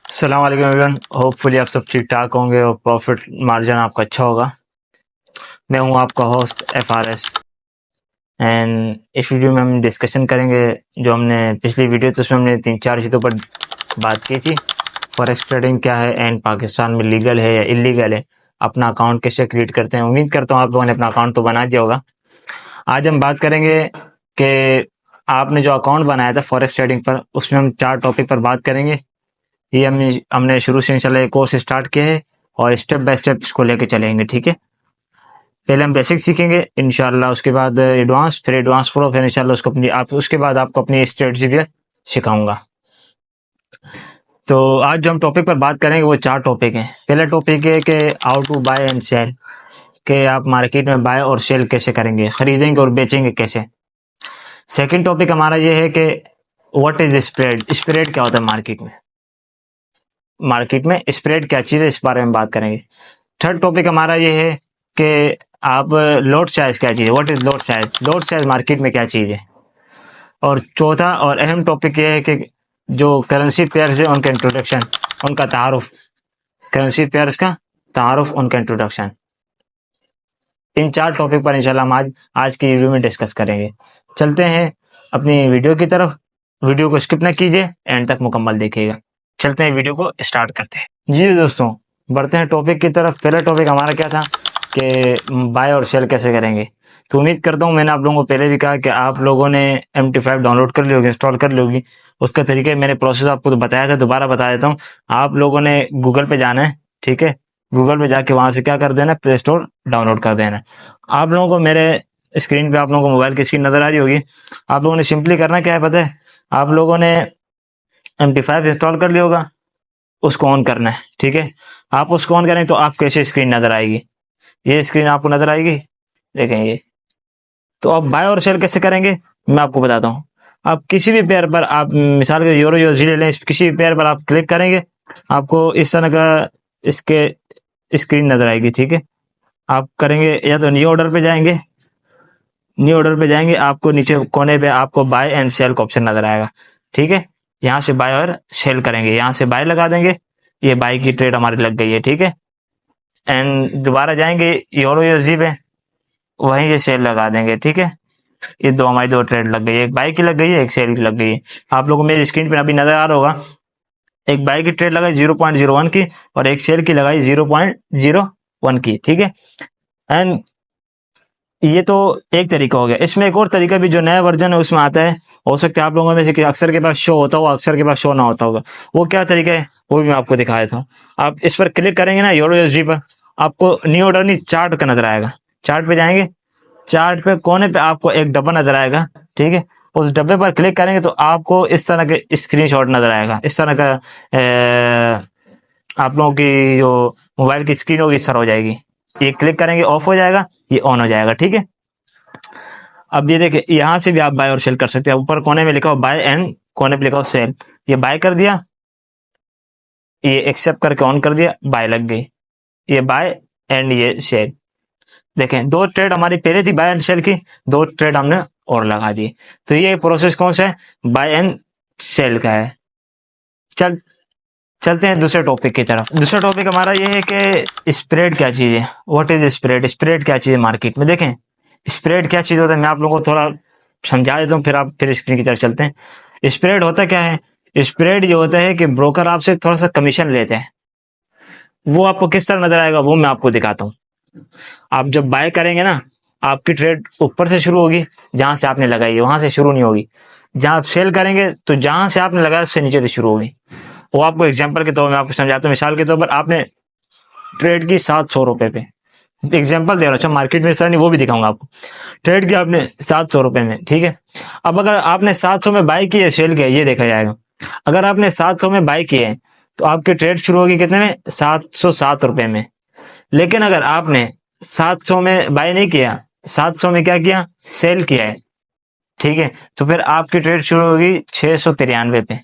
अस्सलाम वालेकुम everyone. Hopefully आप सब ठीक ठाक होंगे और प्रॉफिट मार्जिन आपका अच्छा होगा। मैं हूं आपका होस्ट FRS एंड इस वीडियो में हम डिस्कशन करेंगे जो हमने पिछली वीडियो तो उसमें हमने 3-4 चीज़ों पर बात की थी। फॉरेक्स ट्रेडिंग क्या है एंड पाकिस्तान में लीगल है या इलीगल है, अपना अकाउंट कैसे क्रिएट करते हैं। उम्मीद करता हूँ आप लोगों ने अपना अकाउंट तो बना दिया होगा। आज हम बात करेंगे कि आपने जो अकाउंट बनाया था फॉरेक्स ट्रेडिंग पर, उसमें हम 4 टॉपिक पर बात करेंगे। ये हमने शुरू से इंशाल्लाह ये कोर्स स्टार्ट किया है और स्टेप बाय स्टेप इसको लेके चलेंगे, ठीक है। पहले हम बेसिक सीखेंगे इंशाल्लाह, उसके बाद एडवांस, फिर एडवांस प्रो, फिर इंशाल्लाह उसको अपनी आप उसके बाद आपको अपनी स्ट्रेटजी भी सिखाऊंगा। तो आज जो हम टॉपिक पर बात करेंगे वो 4 टॉपिक हैं। पहला टॉपिक है कि how to buy and sell, कि आप मार्केट में बाय और सेल कैसे करेंगे, खरीदेंगे और बेचेंगे कैसे। सेकंड टॉपिक हमारा ये है कि व्हाट इज स्प्रेड, स्प्रेड क्या होता है मार्केट में स्प्रेड क्या चीज़ है, इस बारे में बात करेंगे। थर्ड टॉपिक हमारा ये है कि आप लोड साइज क्या चीज़ है, what is load size market में क्या चीज़ है। और चौथा और अहम टॉपिक ये है कि जो करेंसी पेयर्स है उनका इंट्रोडक्शन, उनका तारुफ, करेंसी पेयर्स का तारुफ, उनका इंट्रोडक्शन। इन 4 टॉपिक पर इंशाल्लाह हम आज की वीडियो में डिस्कस करेंगे। चलते हैं अपनी वीडियो की तरफ। वीडियो को स्किप ना कीजिए, एंड तक मुकम्मल देखिएगा। चलते हैं, वीडियो को स्टार्ट करते हैं। जी दोस्तों, बढ़ते हैं टॉपिक की तरफ। पहला टॉपिक हमारा क्या था कि बाय और सेल कैसे करेंगे। तो उम्मीद करता हूँ, मैंने आप लोगों को पहले भी कहा कि आप लोगों ने MT5 डाउनलोड कर ली होगी, इंस्टॉल कर ली होगी। उसका तरीका मैंने प्रोसेस आपको तो बताया था, दोबारा बता देता हूँ। आप लोगों ने गूगल पे जाना है, ठीक है। गूगल पे जाके वहां से क्या कर देना, प्ले स्टोर डाउनलोड कर देना। आप लोगों को मेरे स्क्रीन पे आप लोगों को मोबाइल की स्क्रीन नजर आ रही होगी। आप लोगों ने सिंपली करना क्या है पता है, आप लोगों ने MT5 इंस्टॉल कर लिया होगा, उसको ऑन करना है, ठीक है। आप उसको ऑन करें तो आपको ऐसी स्क्रीन नजर आएगी, ये स्क्रीन आपको नजर आएगी, देखें ये। तो आप बाय और सेल कैसे करेंगे मैं आपको बताता हूँ। आप किसी भी पेयर पर, आप मिसाल के यूरो USD ले लें, किसी भी पेयर पर आप क्लिक करेंगे, आपको इस तरह का इसके स्क्रीन नजर आएगी, ठीक है। आप करेंगे या तो न्यू ऑर्डर पे जाएंगे, न्यू ऑर्डर पे जाएंगे, आपको नीचे कोने पे आपको बाय एंड सेल का ऑप्शन नजर आएगा, ठीक है। यहाँ से बाय और सेल करेंगे, यहाँ से बाय लगा देंगे, ये बाय की ट्रेड हमारी लग गई है, ठीक है। एंड दोबारा जाएंगे यूरो USD पे, वहीं ये सेल लगा देंगे, ठीक है। ये हमारी दो ट्रेड लग गई है, एक बाय की लग गई है, एक सेल की लग गई है। आप लोगों को मेरी स्क्रीन पे अभी नजर आ रहा होगा, एक बाय की ट्रेड लगाई 0.01 की और एक सेल की लगाई 0.01 की, ठीक है। एंड ये तो एक तरीका हो गया। इसमें एक और तरीका भी जो नया वर्जन है उसमें आता है, हो सकता है आप लोगों में से अक्सर के पास शो होता होगा, अक्सर के पास शो ना होता होगा। वो क्या तरीका है वो भी मैं आपको दिखा देता हूँ। आप इस पर क्लिक करेंगे ना, यूरो USD पर, आपको न्यू ऑर्डर नहीं, चार्ट का नजर आएगा। चार्ट पे जाएंगे, चार्ट पे कोने पे आपको एक डब्बा नजर आएगा, ठीक है। उस डब्बे पर क्लिक करेंगे तो आपको इस तरह के स्क्रीनशॉट नजर आएगा, इस तरह का आप लोगों की जो मोबाइल की स्क्रीन होगी इस तरह हो जाएगी। ये क्लिक करेंगे ऑफ हो जाएगा, ये ऑन हो जाएगा, ठीक है। अब ये देखिए, यहाँ से भी आप बाय और सेल कर सकते हैं। ऊपर कोने में लिखा हो बाय एंड कोने पे लिखा हो सेल, ये बाय कर दिया, ये एक्सेप्ट करके ऑन कर दिया, बाय लग गई, ये बाय एंड ये सेल। देखें, दो ट्रेड हमारी पहले थी बाय एंड सेल की, दो ट्रेड हमने और लगा दी। तो ये प्रोसेस कौन सा है, बाय एंड सेल का है। चलते हैं दूसरे टॉपिक की तरफ। दूसरा टॉपिक हमारा ये है कि स्प्रेड क्या चीज है, व्हाट इज स्प्रेड, स्प्रेड क्या चीज है मार्केट में। देखें, स्प्रेड क्या चीज होता है मैं आप लोगों को थोड़ा समझा देता हूँ, फिर आप फिर स्क्रीन की तरफ चलते हैं। स्प्रेड होता क्या है, स्प्रेड ये होता है कि ब्रोकर आपसे थोड़ा सा कमीशन लेते हैं। वो आपको किस तरह नजर आएगा वो मैं आपको दिखाता हूँ। आप जब बाय करेंगे ना, आपकी ट्रेड ऊपर से शुरू होगी, जहां से आपने लगाई है वहां से शुरू नहीं होगी। जहां आप सेल करेंगे तो जहां से आपने लगाया उससे नीचे से शुरू होगी। वो आपको एग्जांपल के तौर में आपको समझाता हूँ। मिसाल के तौर पर आपने ट्रेड की 700 रुपए पे, एग्जांपल दे रहा हूँ, अच्छा मार्केट में सर नहीं वो भी दिखाऊंगा आपको। ट्रेड की आपने 700 रुपए में, ठीक है। अब अगर आपने 700 में बाय किया सेल किया, ये देखा जाएगा। अगर आपने 700 में बाय किए तो आपकी ट्रेड शुरू होगी कितने में, 707 रुपए में। लेकिन अगर आपने 700 में बाय नहीं किया, 700 में क्या किया, सेल किया है, ठीक है, तो फिर आपकी ट्रेड शुरू होगी 693 पे,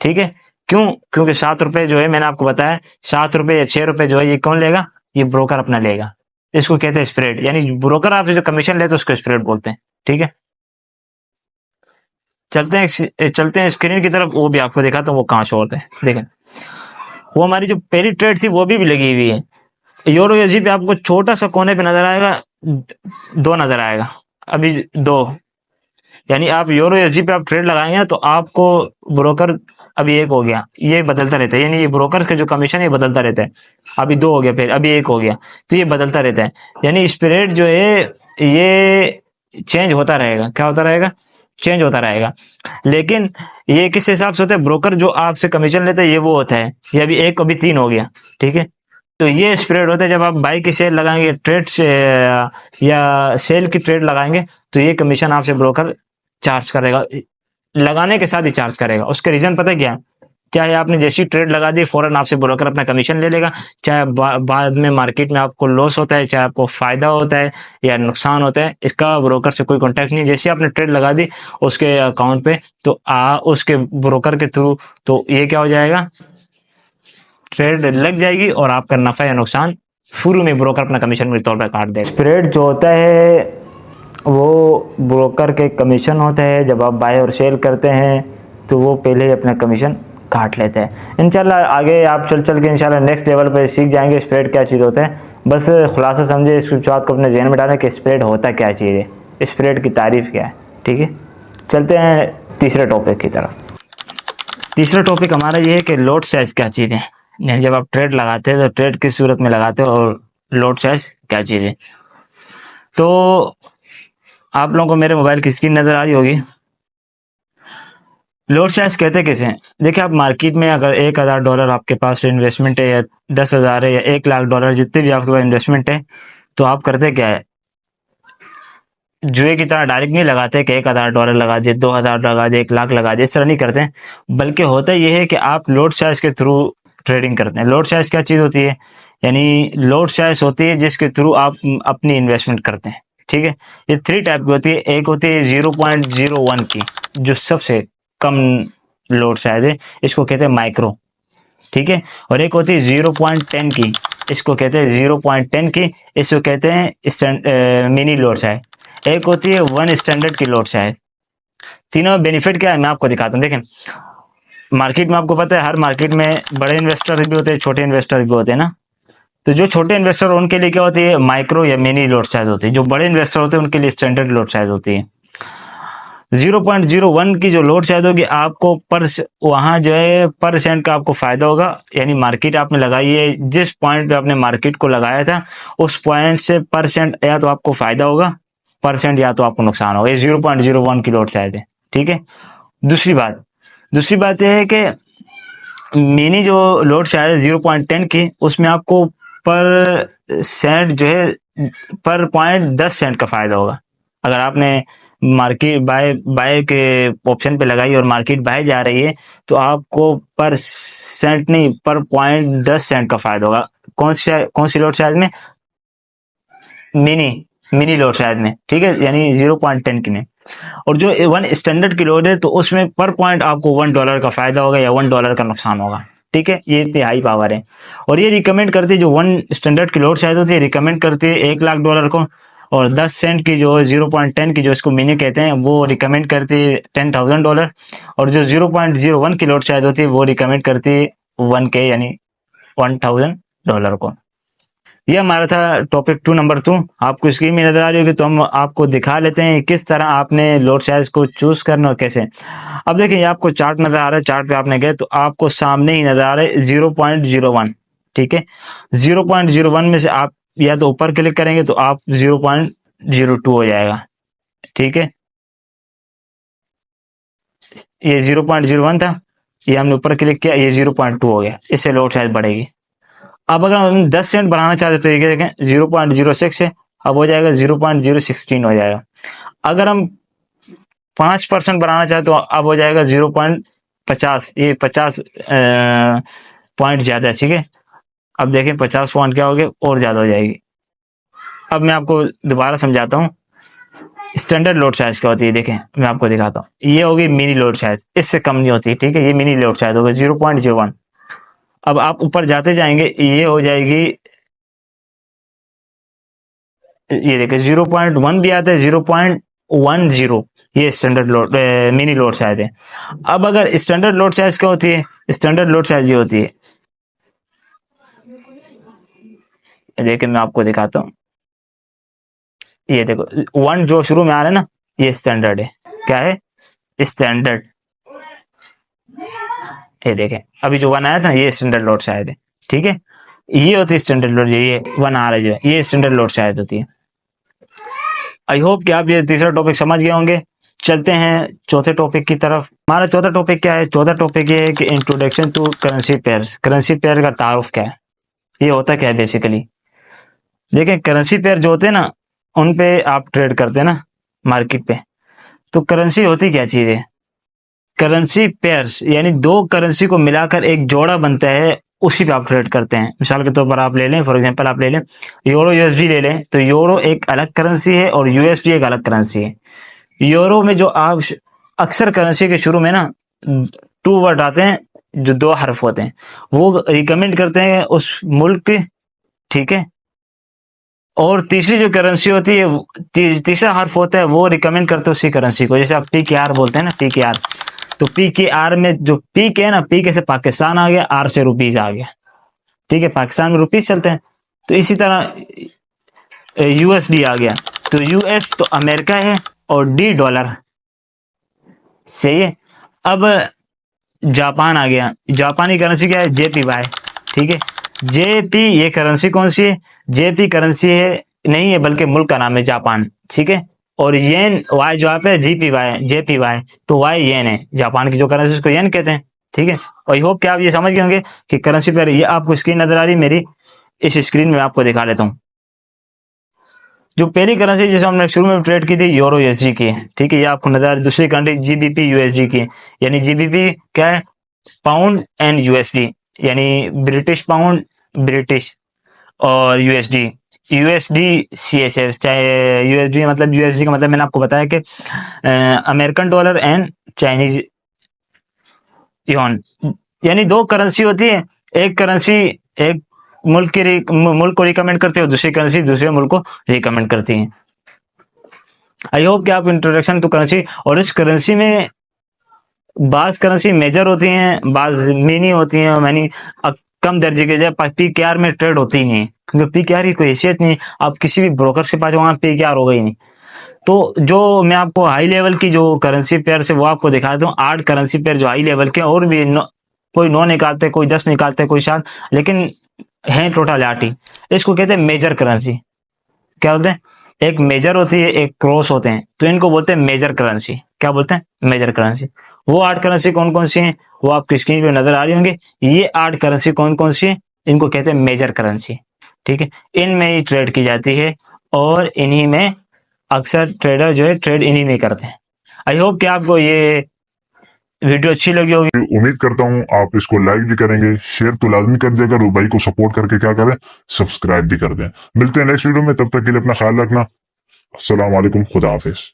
ठीक है। क्यों, क्योंकि 7 रुपए जो है मैंने आपको बताया, 7 रुपए या 6 रुपए जो है ये कौन लेगा, ये ब्रोकर अपना लेगा। इसको कहते हैं स्प्रेड, यानी ब्रोकर आपसे जो कमीशन लेते हैं उसको स्प्रेड बोलते हैं, ठीक है। चलते हैं स्क्रीन की तरफ, वो भी आपको दिखाता हूँ वो कहाँ शो होते हैं। देखें, वो हमारी जो पहली ट्रेड थी वो भी लगी हुई है। यूरो यूएसडी पे आपको छोटा सा कोने पे नजर आएगा, दो नजर आएगा, अभी दो, यानी आप यूरो यूएसडी पे आप ट्रेड लगाएंगे ना तो आपको ब्रोकर, अभी एक हो गया, ये बदलता रहता है, यानी ये ब्रोकर का जो कमीशन है ये बदलता रहता है, अभी दो हो गया, फिर अभी एक हो गया, तो ये बदलता रहता है, यानी स्प्रेड जो है ये चेंज होता रहेगा, क्या होता रहेगा, चेंज होता रहेगा। लेकिन ये किस हिसाब से होता है, ब्रोकर जो आपसे कमीशन लेता है ये वो होता है, ये अभी एक अभी तीन हो गया, ठीक है। तो ये स्प्रेड होता है जब आप बाई की सेल लगाएंगे, ट्रेड से या सेल की ट्रेड लगाएंगे, तो ये कमीशन आपसे ब्रोकर चार्ज करेगा, लगाने के साथ ही चार्ज करेगा। उसके रीजन पता है क्या है, चाहे आपने जैसी ट्रेड लगा दी फौरन आपसे ब्रोकर अपना कमीशन ले लेगा, चाहे बाद में मार्केट में आपको लॉस होता है, चाहे आपको फायदा होता है या नुकसान होता है, इसका ब्रोकर से कोई कॉन्टैक्ट नहीं। जैसे आपने ट्रेड लगा दी उसके अकाउंट पे, तो उसके ब्रोकर के थ्रू तो ये क्या हो जाएगा, ट्रेड लग जाएगी और आपका नफा या नुकसान शुरू में ब्रोकर अपना कमीशन के तौर पर काट देगा। स्प्रेड जो होता है वो ब्रोकर के कमीशन होता है, जब आप बाय और सेल करते हैं तो वो पहले ही अपना कमीशन काट लेते हैं। इंशाल्लाह आगे आप चल चल के इंशाल्लाह नेक्स्ट लेवल पे सीख जाएंगे स्प्रेड क्या चीज़ होता है। बस खुलासा समझे, इस बात को अपने जहन में डालें कि स्प्रेड होता क्या चीज़ है, स्प्रेड की तारीफ क्या है, ठीक है। चलते हैं तीसरे टॉपिक की तरफ। तीसरा टॉपिक हमारा ये है कि लोड साइज क्या चीज़ है, यानी जब आप ट्रेड लगाते हैं तो ट्रेड किस सूरत में लगाते हो और लोड साइज क्या चीज़ है। तो आप लोगों को मेरे मोबाइल की स्क्रीन नज़र आ रही होगी। लोड साइज कहते किसे, देखिए आप मार्केट में अगर $1000 आपके पास इन्वेस्टमेंट है या 10,000 है या $1,00,000 जितने भी आपके पास इन्वेस्टमेंट है, तो आप करते क्या है, जुए की तरह डायरेक्ट नहीं लगाते कि $1,000 लगा दिए, 2,000 लगा दिए, 1,00,000 लगा दिए, इस तरह नहीं करते हैं। बल्कि होता यह है कि आप लोड साइज के थ्रू ट्रेडिंग करते हैं। लोड साइज क्या चीज़ होती है, यानी लोड साइज होती है जिसके थ्रू आप अपनी इन्वेस्टमेंट करते हैं, ठीक है। ये थ्री टाइप की होती है, एक होती है 0.01 की, जो सबसे कम लोड साइज है, इसको कहते हैं माइक्रो, ठीक है। और एक होती है 0.10 की, इसको कहते हैं 0.10 की, इसको कहते हैं मिनी लोड साइज। एक होती है 1 स्टैंडर्ड की लोड साइज। तीनों में बेनिफिट क्या है मैं आपको दिखाता हूँ। देखें मार्केट में आपको पता है हर मार्केट में बड़े इन्वेस्टर भी होते हैं, छोटे इन्वेस्टर भी होते हैं ना। तो जो छोटे इन्वेस्टर उनके लिए क्या होती है, माइक्रो या मिनी लोड साइज होती है। जो बड़े इन्वेस्टर होते हैं उनके लिए स्टैंडर्ड लोड साइज होती है। 0.01 की जो लोड साइज होगी आपको वहां जो है % का आपको फायदा होगा, यानी मार्केट आपने लगाई है, जिस पॉइंट पे आपने मार्केट को लगाया था उस पॉइंट से % या तो आपको फायदा होगा, % या तो आपको नुकसान होगा। ये 0.01 की लोड साइज है, ठीक है। दूसरी बात यह है कि मिनी जो लोड साइज है 0.10 की, उसमें आपको पर सेंट जो है पर पॉइंट 10 सेंट का फायदा होगा। अगर आपने मार्केट बाय के ऑप्शन पे लगाई और मार्केट बाय जा रही है तो आपको पर सेंट नहीं पर पॉइंट 10 सेंट का फायदा होगा। कौन सी लोड साइज में, मिनी लोड साइज में, ठीक है, यानी 0.10 की में। और जो 1 स्टैंडर्ड की लोड है तो उसमें पर पॉइंट आपको $1 का फायदा होगा या $1 का नुकसान होगा, ठीक है। ये इतनी हाई पावर है। और ये रिकमेंड करती है, जो 1 स्टैंडर्ड की लोड साइज होती है रिकमेंड करती है $1,00,000 को, और 10 सेंट की जो 0.10 की जो इसको मिनी कहते हैं वो रिकमेंड करती है $10,000, और जो 0.01 की लोड साइज होती है वो रिकमेंड करती है 1K यानी $1,000 को। ये हमारा था टॉपिक 2 नंबर 2। आपको स्क्रीन में नजर आ रही होगी तो हम आपको दिखा लेते हैं किस तरह आपने लोड साइज को चूज करना और कैसे। अब देखिए ये आपको चार्ट नजर आ रहा है, चार्ट पे आपने गए तो आपको सामने ही नजर आ रहा है 0.01, ठीक है। 0.01 में से आप या तो ऊपर क्लिक करेंगे तो आप 0.02 हो जाएगा, ठीक है। ये 0.01 था, ये हमने ऊपर क्लिक किया, ये 0.2 हो गया, इससे लोड साइज बढ़ेगी। अब अगर हम 10 सेंट बढ़ाना चाहते तो ये देखें 0.06 है, अब हो जाएगा 0.016 हो जाएगा। अगर हम 5% बढ़ाना चाहते तो अब हो जाएगा 0.50, ये 50 पॉइंट ज्यादा है, ठीक है। अब देखें 50 पॉइंट क्या हो गए और ज्यादा हो जाएगी। अब मैं आपको दोबारा समझाता हूँ स्टैंडर्ड लोड साइज क्या होती है। देखें मैं आपको दिखाता हूँ, ये होगी मिनी लोड साइज, इससे कम नहीं होती, ठीक है। ये मिनी लोड साइज होगा 0.01। अब आप ऊपर जाते जाएंगे ये हो जाएगी, ये देखिए 0.1 भी आता है, 0.10, ये standard load mini load size है। अब अगर स्टैंडर्ड लोड साइज क्या होती है, स्टैंडर्ड लोड साइज ये होती है लेकिन मैं आपको दिखाता हूँ। ये देखो 1 जो शुरू में आ रहा है ना, ये स्टैंडर्ड है। क्या है? स्टैंडर्ड। ये देखें, अभी जो 1 आया था ये स्टैंडर्ड लोड शायद है, ठीक है। ये होती है स्टैंडर्ड लोड, ये 1 आ रहा है जो है ये स्टैंडर्ड लोड शायद होती है। आई होप कि आप ये तीसरा टॉपिक समझ गए होंगे। चलते हैं चौथे टॉपिक की तरफ। हमारा चौथा टॉपिक क्या है? चौथा टॉपिक ये है कि introduction to currency pairs. Currency pair का तारुफ क्या है, ये होता क्या है बेसिकली। देखें, करेंसी पेयर जो होते हैं ना, उन पे आप ट्रेड करते हैं ना मार्केट पे, तो करेंसी होती क्या चीज़ है? करेंसी पेयर्स यानी दो करेंसी को मिलाकर एक जोड़ा बनता है, उसी पे आप ट्रेड करते हैं। मिसाल के तौर पर आप ले लें, फॉर एग्जांपल आप ले लें यूरो यूएसडी ले लें, तो यूरो एक अलग करेंसी है और यूएसडी एक अलग करेंसी है। यूरो में जो आप अक्सर करेंसी के शुरू में ना 2 वर्ड आते हैं जो 2 हर्फ होते हैं, वो रिकमेंड करते हैं उस मुल्क, ठीक है। और तीसरी जो करेंसी होती है तीसरा हर्फ होता है, वो रिकमेंड करते हैं उसी करेंसी को। जैसे आप पी के आर बोलते हैं ना, पी के आर, तो पी के आर में जो पी के है ना, पी के से पाकिस्तान आ गया, आर से रुपीज आ गया, ठीक है। पाकिस्तान में रुपीज चलते हैं, तो इसी तरह यूएसडी आ गया, तो यूएस तो अमेरिका है और डी डॉलर, सही है। अब जापान आ गया, जापानी करेंसी क्या है? जेपीवाई, ठीक है। जेपी ये करेंसी कौन सी है? जेपी करेंसी है नहीं है, बल्कि मुल्क का नाम है जापान, ठीक है। और येन वाई जो आप है जीपीवाई जेपीवाई, तो वाई येन है, जापान की जो करेंसी उसको येन कहते हैं, ठीक है। और आई होप कि आप ये समझ गए होंगे कि करेंसी पर ये आपको स्क्रीन नजर आ रही है मेरी, इस स्क्रीन में आपको दिखा लेता हूँ। जो पहली करेंसी जिसे हमने शुरू में ट्रेड की थी यूरो यूएसडी की है, ठीक है। ये आपको नजर आ रही। दूसरी कंट्री जीबीपी यूएसडी की, यानी जीबीपी क्या है? पाउंड एंड यूएसडी, यानी ब्रिटिश पाउंड ब्रिटिश, और यूएसडी यूएसडी सीएचएफ, चाहे यूएसडी मतलब यूएसडी का मतलब मैंने आपको बताया कि American dollar and Chinese yuan, यानी 2 करेंसी होती है। एक करेंसी एक मुल्क को रिकमेंड करती है और दूसरी करेंसी दूसरे मुल्क को रिकमेंड करती है। आई होप कि आप इंट्रोडक्शन टू करेंसी, और इस करेंसी में बाज करेंसी मेजर होती हैं, बाज मिनी होती हैं, यानी कम दर्जे के, जब पीकेआर में ट्रेड होती ही नहीं, क्योंकि पीकेआर की कोई हैसियत नहीं। आप किसी भी ब्रोकर के पास वहां पीकेआर होगा ही नहीं। तो जो मैं आपको हाई लेवल की जो करेंसी पेयर से वो आपको दिखा दूं, 8 करेंसी पेयर जो हाई लेवल के, और भी कोई 9 निकालते, कोई 10 निकालते, कोई 7, लेकिन हैं टोटल 8 ही। इसको कहते हैं मेजर करेंसी। क्या बोलते हैं? एक मेजर होती है, एक क्रॉस होते हैं, तो इनको बोलते हैं मेजर करेंसी। क्या बोलते हैं? Major currency. वो 8 करेंसी कौन कौन सी हैं वो आपकी स्क्रीन पे नजर आ रही होंगी। ये 8 करेंसी कौन कौन सी है? इनको कहते हैं मेजर करेंसी, ठीक है। इनमें ही ट्रेड की जाती है और इन्हीं में अक्सर ट्रेडर जो है ट्रेड इन्हीं में करते हैं। आई होप कि आपको ये वीडियो अच्छी लगी होगी। उम्मीद करता हूँ आप इसको लाइक भी करेंगे, शेयर तो लाजमी कर दिया करो, भाई को सपोर्ट करके क्या करें, सब्सक्राइब भी कर दें। मिलते हैं नेक्स्ट वीडियो में, तब तक के लिए अपना ख्याल रखना। अस्सलाम वालेकुम, खुदा हाफिज।